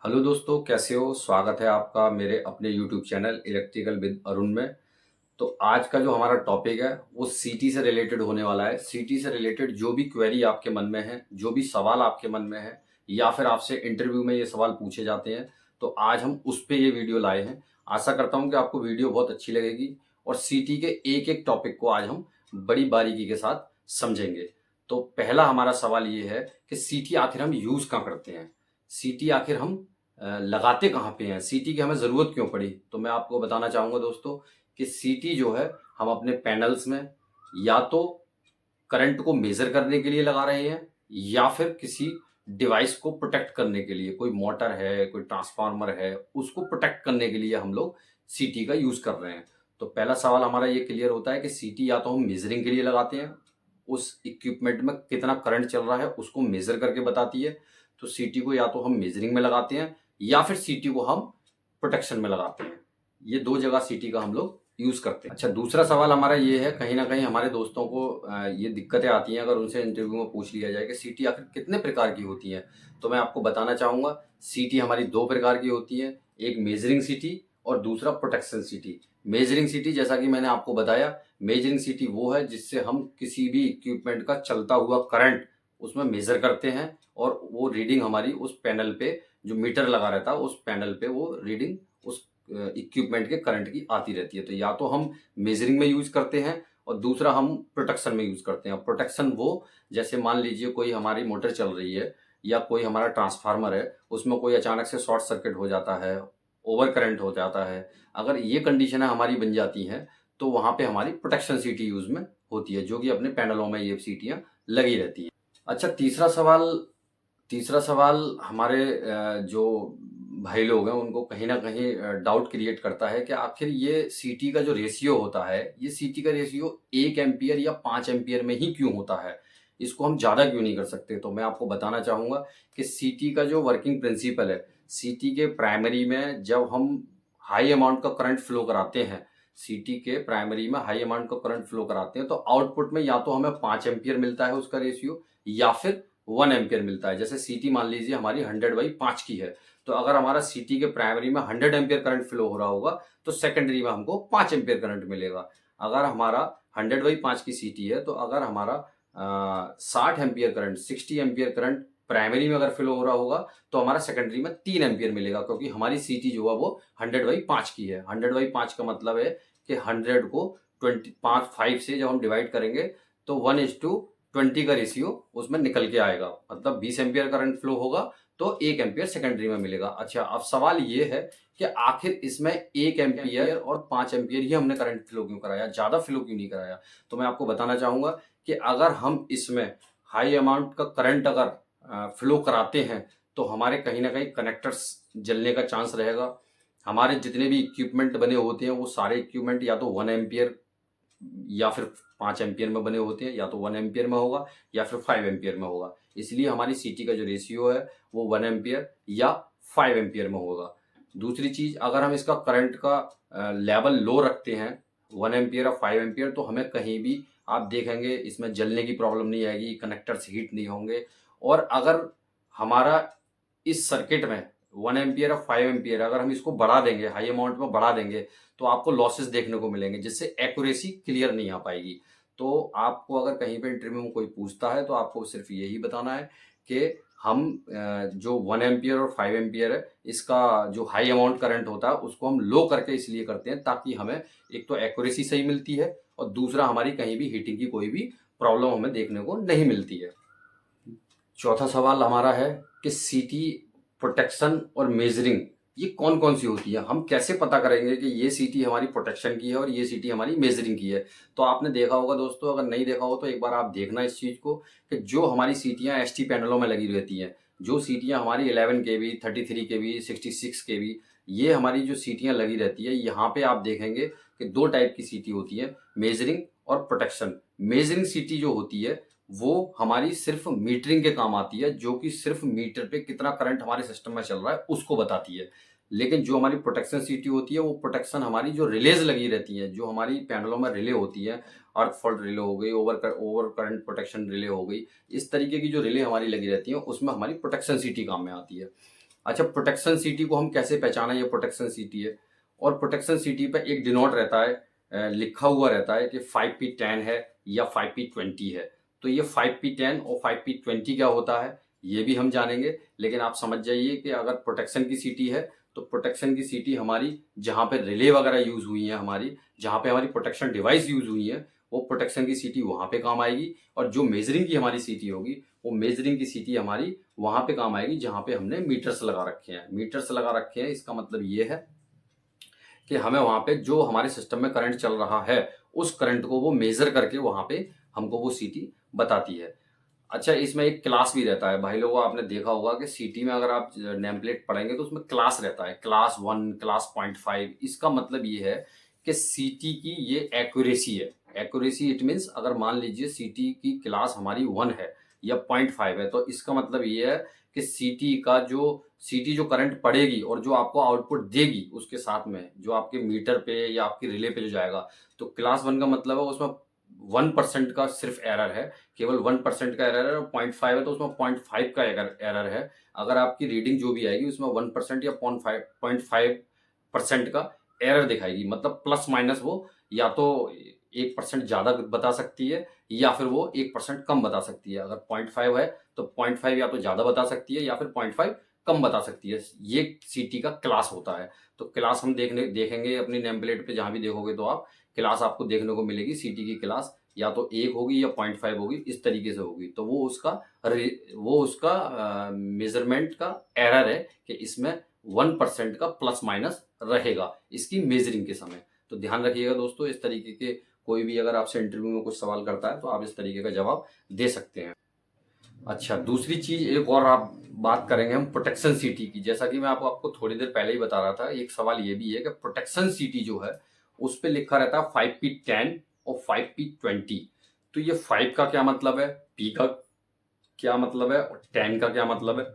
Hello दोस्तों, कैसे हो? स्वागत है आपका मेरे अपने YouTube channel electrical with Arun में। तो आज का जो हमारा टॉपिक है वो सीटी से रिलेटेड होने वाला है। सीटी से रिलेटेड जो भी क्वेरी आपके मन में है, जो भी सवाल आपके मन में है, या फिर आपसे इंटरव्यू में ये सवाल पूछे जाते हैं, तो आज हम उस पे ये वीडियो लाए हैं। आशा करता हूँ कि आपको वीडियो बहुत अच्छी लगेगी और सीटी के एक एक टॉपिक को आज हम बड़ी बारीकी के साथ समझेंगे। तो पहला हमारा सवाल ये है कि सीटी आखिर हम यूज़ कहाँ करते हैं? सीटी आखिर हम लगाते कहाँ पे हैं? सीटी की हमें ज़रूरत क्यों पड़ी? तो मैं आपको बताना चाहूँगा दोस्तों कि सीटी जो है हम अपने पैनल्स में या तो करंट को मेज़र करने के लिए लगा रहे हैं या फिर किसी डिवाइस को प्रोटेक्ट करने के लिए, कोई मोटर है, कोई ट्रांसफार्मर है, उसको प्रोटेक्ट करने के लिए हम लोग सीटी का यूज़ कर रहे हैं। तो पहला सवाल हमारा ये क्लियर होता है कि सीटी या तो हम मेज़रिंग के लिए लगाते हैं, उस इक्विपमेंट में कितना करंट चल रहा है उसको मेज़र करके बताती है। तो सीटी को या तो हम मेज़रिंग में लगाते हैं या फिर सीटी को हम प्रोटेक्शन में लगाते हैं। ये दो जगह सीटी का हम लोग यूज़ करते हैं। अच्छा, दूसरा सवाल हमारा ये है, कहीं ना कहीं हमारे दोस्तों को ये दिक्कतें आती हैं अगर उनसे इंटरव्यू में पूछ लिया जाए कि सीटी आखिर कितने प्रकार की होती हैं। तो मैं आपको बताना चाहूँगा, सीटी हमारी दो प्रकार की होती है, एक मेजरिंग सीटी और दूसरा प्रोटेक्शन सीटी। मेजरिंग सीटी, जैसा कि मैंने आपको बताया, मेजरिंग सीटी वो है जिससे हम किसी भी इक्विपमेंट का चलता हुआ करंट उसमें मेजर करते हैं और वो रीडिंग हमारी उस पैनल पे, जो मीटर लगा रहता है उस पैनल पे, वो रीडिंग उस इक्विपमेंट के करंट की आती रहती है। तो या तो हम मेजरिंग में यूज करते हैं और दूसरा हम प्रोटेक्शन में यूज करते हैं। प्रोटेक्शन वो, जैसे मान लीजिए कोई हमारी मोटर चल रही है या कोई हमारा ट्रांसफार्मर है, उसमें कोई अचानक से शॉर्ट सर्किट हो जाता है, ओवर करंट हो जाता है, अगर ये कंडीशन हमारी बन जाती हैं तो वहां पे हमारी प्रोटेक्शन सीटी यूज में होती है, जो कि अपने पैनलों में ये सीटियां लगी रहती हैं। अच्छा, तीसरा सवाल हमारे जो भाई लोग हैं उनको कहीं ना कहीं डाउट क्रिएट करता है कि आखिर ये सीटी का जो रेशियो होता है, ये सीटी का रेशियो 1 एम्पियर या 5 एम्पियर में ही क्यों होता है? इसको हम ज़्यादा क्यों नहीं कर सकते? तो मैं आपको बताना चाहूँगा कि सीटी का जो वर्किंग प्रिंसिपल है, सीटी के प्राइमरी में जब हम हाई अमाउंट का करंट फ्लो कराते हैं, सीटी के प्राइमरी में हाई अमाउंट का करंट फ्लो कराते हैं, तो आउटपुट में या तो हमें 5 एम्पियर मिलता है उसका रेशियो, या फिर 1 एम्पियर मिलता है। जैसे सीटी मान लीजिए हमारी 100/5 की है, तो अगर हमारा सीटी के प्राइमरी में 100 एम्पियर करंट फ्लो हो रहा होगा तो सेकेंडरी में हमको 5 एम्पियर करंट मिलेगा। अगर हमारा 100/5 की सीटी है तो अगर हमारा 60 ampere current, 60 ampere current primary में अगर फ्लो हो रहा होगा तो हमारा सेकेंडरी में 3 एम्पियर मिलेगा, क्योंकि हमारी सीटी जो है वो 100/5 की है। 100/5 का मतलब है कि 100 को 5 से जब हम डिवाइड करेंगे तो 1:20 का रेशियो उसमें निकल के आएगा, मतलब 20 एम्पियर करंट फ्लो होगा तो 1 एम्पियर सेकेंडरी में मिलेगा। अच्छा, अब सवाल ये है कि आखिर इसमें 1 एम्पियर और 5 एम्पियर ही हमने करंट फ्लो क्यों कराया, ज्यादा फ्लो क्यों नहीं कराया? तो मैं आपको बताना चाहूंगा कि अगर हम इसमें हाई अमाउंट का करंट अगर फ्लो कराते हैं तो हमारे कहीं ना कहीं कनेक्टर्स जलने का चांस रहेगा। हमारे जितने भी इक्विपमेंट बने होते हैं वो सारे इक्विपमेंट या तो 1 एम्पियर या फिर 5 एम्पियर में बने होते हैं, या तो 1 एम्पियर में होगा या फिर 5 एम्पियर में होगा। इसलिए हमारी सीटी का जो रेशियो है वो 1 एम्पियर या 5 एम्पियर में होगा। दूसरी चीज, अगर हम इसका करंट का लेवल लो रखते हैं, 1 एम्पियर और 5 एम्पियर, तो हमें कहीं भी आप देखेंगे इसमें जलने की प्रॉब्लम नहीं आएगी, कनेक्टर्स हीट नहीं होंगे। और अगर हमारा इस सर्किट में 1 एम्पियर और 5 एम्पियर अगर हम इसको बढ़ा देंगे, हाई अमाउंट में बढ़ा देंगे, तो आपको लॉसेस देखने को मिलेंगे जिससे एक्यूरेसी क्लियर नहीं आ पाएगी। तो आपको अगर कहीं पे इंटरव्यू में कोई पूछता है तो आपको सिर्फ यही बताना है कि हम जो 1 एम्पियर और 5 एम्पियर है, इसका जो हाई अमाउंट करंट होता है उसको हम लो करके इसलिए करते हैं ताकि हमें एक तो एक्यूरेसी सही मिलती है और दूसरा हमारी कहीं भी हीटिंग की कोई भी प्रॉब्लम हमें देखने को नहीं मिलती है। चौथा सवाल हमारा है कि सीटी, प्रोटेक्शन और मेजरिंग ये कौन कौन सी होती है? हम कैसे पता करेंगे कि ये सीटी हमारी प्रोटेक्शन की है और ये सीटी हमारी मेजरिंग की है? तो आपने देखा होगा दोस्तों, अगर नहीं देखा हो तो एक बार आप देखना इस चीज को, कि जो हमारी सीटियां एसटी पैनलों में लगी रहती हैं, जो सीटियां हमारी 11 kV, 33 kV, 66 kV, ये हमारी जो सीटियां लगी रहती है, यहाँ पे आप देखेंगे कि दो टाइप की सीटी होती है, मेजरिंग और प्रोटेक्शन। मेजरिंग सीटी जो होती है वो हमारी सिर्फ मीटरिंग के काम आती है, जो कि सिर्फ मीटर पे कितना करंट हमारे सिस्टम में चल रहा है उसको बताती है। लेकिन जो हमारी प्रोटेक्शन सीटी होती है, वो प्रोटेक्शन हमारी जो रिलेज लगी रहती है, जो हमारी पैनलों में रिले होती है, अर्थ फॉल्ट रिले हो गई, ओवर करंट प्रोटेक्शन रिले हो गई, इस तरीके की जो रिले हमारी लगी रहती है उसमें हमारी प्रोटेक्शन सीटी काम में आती है। अच्छा, प्रोटेक्शन सीटी को हम कैसे पहचाना ये प्रोटेक्शन सीटी है? और प्रोटेक्शन सीटी पे एक डिनोट रहता है, लिखा हुआ रहता है कि 5P10 है या 5P20 है। तो ये 5P10 और 5P20 क्या होता है ये भी हम जानेंगे। लेकिन आप समझ जाइए कि अगर प्रोटेक्शन की सीटी है तो प्रोटेक्शन की सीटी हमारी जहाँ पे रिले वगैरह यूज हुई है, हमारी जहाँ पे हमारी प्रोटेक्शन डिवाइस यूज हुई है, वो प्रोटेक्शन की सीटी वहाँ पे काम आएगी। और जो मेजरिंग की हमारी सीटी होगी वो मेजरिंग की सीटी हमारी वहाँ पे काम आएगी जहाँ पे हमने मीटर्स लगा रखे हैं। मीटर्स लगा रखे हैं इसका मतलब ये है कि हमें वहाँ पे जो हमारे सिस्टम में करंट चल रहा है उस करंट को वो मेजर करके वहाँ पे हमको वो सीटी बताती है। अच्छा, इसमें एक क्लास भी रहता है भाई लोगों, आपने देखा होगा कि सीटी में अगर आप नेम प्लेट पढ़ेंगे तो उसमें क्लास रहता है, क्लास 1, क्लास 0.5। इसका मतलब ये है कि सीटी की ये एक्यूरेसी है। एक्यूरेसी इट मीन्स अगर मान लीजिए सीटी की क्लास हमारी 1 है या 0.5 है तो इसका मतलब ये है कि सीटी जो करंट पड़ेगी और जो आपको आउटपुट देगी उसके साथ में जो आपके मीटर पे या आपके रिले पे जो जाएगा, तो क्लास 1 का मतलब है उसमें 1% का सिर्फ एरर है, केवल 1% का एरर है। और 0.5 है तो उसमें 0.5 का एरर है। अगर आपकी रीडिंग जो भी आएगी उसमें 1% या 0.5% का एरर दिखाएगी, मतलब प्लस माइनस वो या तो 1% ज्यादा बता सकती है या फिर वो 1% कम बता सकती है। अगर 0.5 है तो 0.5 या तो ज्यादा बता सकती है या फिर 0.5 कम बता सकती है। ये सीटी का क्लास होता है। तो क्लास हम देखेंगे अपनी नेम प्लेट पे, जहां भी देखोगे तो आप क्लास आपको देखने को मिलेगी। सीटी की क्लास या तो 1 होगी या 0.5 होगी, इस तरीके से होगी। तो वो उसका मेजरमेंट का एरर है कि इसमें 1% का प्लस माइनस रहेगा इसकी मेजरिंग के समय। तो ध्यान रखिएगा दोस्तों, इस तरीके के कोई भी अगर आपसे इंटरव्यू में कुछ सवाल करता है तो आप इस तरीके का जवाब दे सकते हैं। अच्छा, दूसरी चीज एक और आप बात करेंगे हम प्रोटेक्शन सीटी की। जैसा कि मैं आपको थोड़ी देर पहले ही बता रहा था, एक सवाल ये भी है कि प्रोटेक्शन सीटी जो है उस पे लिखा रहता है 5P10 और 5P20। तो ये 5 का क्या मतलब है, P का क्या मतलब है और 10 का क्या मतलब है,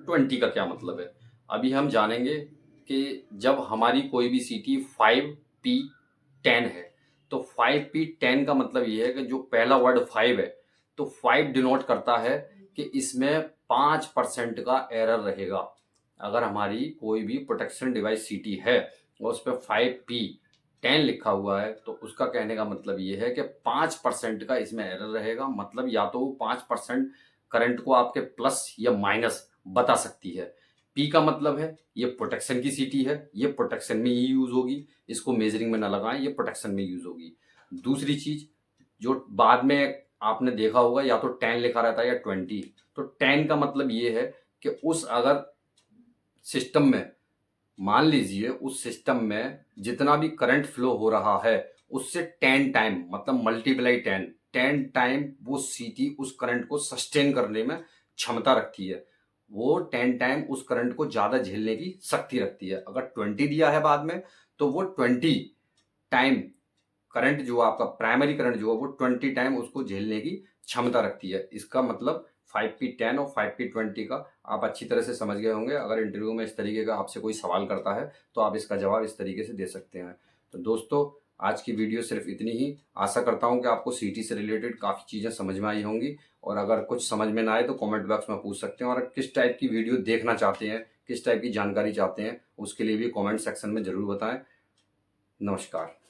20 का क्या मतलब है? अभी हम जानेंगे कि जब हमारी कोई भी सीटी 5P10 है तो 5P10 का मतलब ये है कि जो पहला वर्ड 5 है तो 5 डिनोट करता है कि इसमें 5% का एरर रहेगा। अगर हमारी कोई भी प्रोटेक्शन डिवाइस सीटी है और उस पर 5P10 लिखा हुआ है तो उसका कहने का मतलब ये है कि 5% का इसमें एरर रहेगा। मतलब या तो वो 5% करंट को आपके प्लस या माइनस बता सकती है। पी का मतलब है ये प्रोटेक्शन की सीटी है, ये प्रोटेक्शन में ही यूज होगी, इसको मेजरिंग में ना लगाएं, ये प्रोटेक्शन में यूज होगी। दूसरी चीज जो बाद में आपने देखा होगा या तो 10 लिखा रहता है या 20। तो 10 का मतलब ये है कि उस अगर सिस्टम में मान लीजिए उस सिस्टम में जितना भी करंट फ्लो हो रहा है उससे 10 टाइम मतलब मल्टीप्लाई 10 टाइम वो सीटी उस करंट को सस्टेन करने में क्षमता रखती है। वो 10 टाइम उस करंट को ज्यादा झेलने की शक्ति रखती है। अगर 20 दिया है बाद में तो वो 20 टाइम करंट जो आपका प्राइमरी करंट जो है वो 20 टाइम उसको झेलने की क्षमता रखती है। इसका मतलब 5P10 और 5P20 का आप अच्छी तरह से समझ गए होंगे। अगर इंटरव्यू में इस तरीके का आपसे कोई सवाल करता है तो आप इसका जवाब इस तरीके से दे सकते हैं। तो दोस्तों, आज की वीडियो सिर्फ इतनी ही। आशा करता हूं कि आपको सीटी से रिलेटेड काफ़ी चीज़ें समझ में आई होंगी। और अगर कुछ समझ में ना आए तो कमेंट बॉक्स में पूछ सकते हैं। और किस टाइप की वीडियो देखना चाहते हैं, किस टाइप की जानकारी चाहते हैं, उसके लिए भी कमेंट सेक्शन में ज़रूर बताएं। नमस्कार।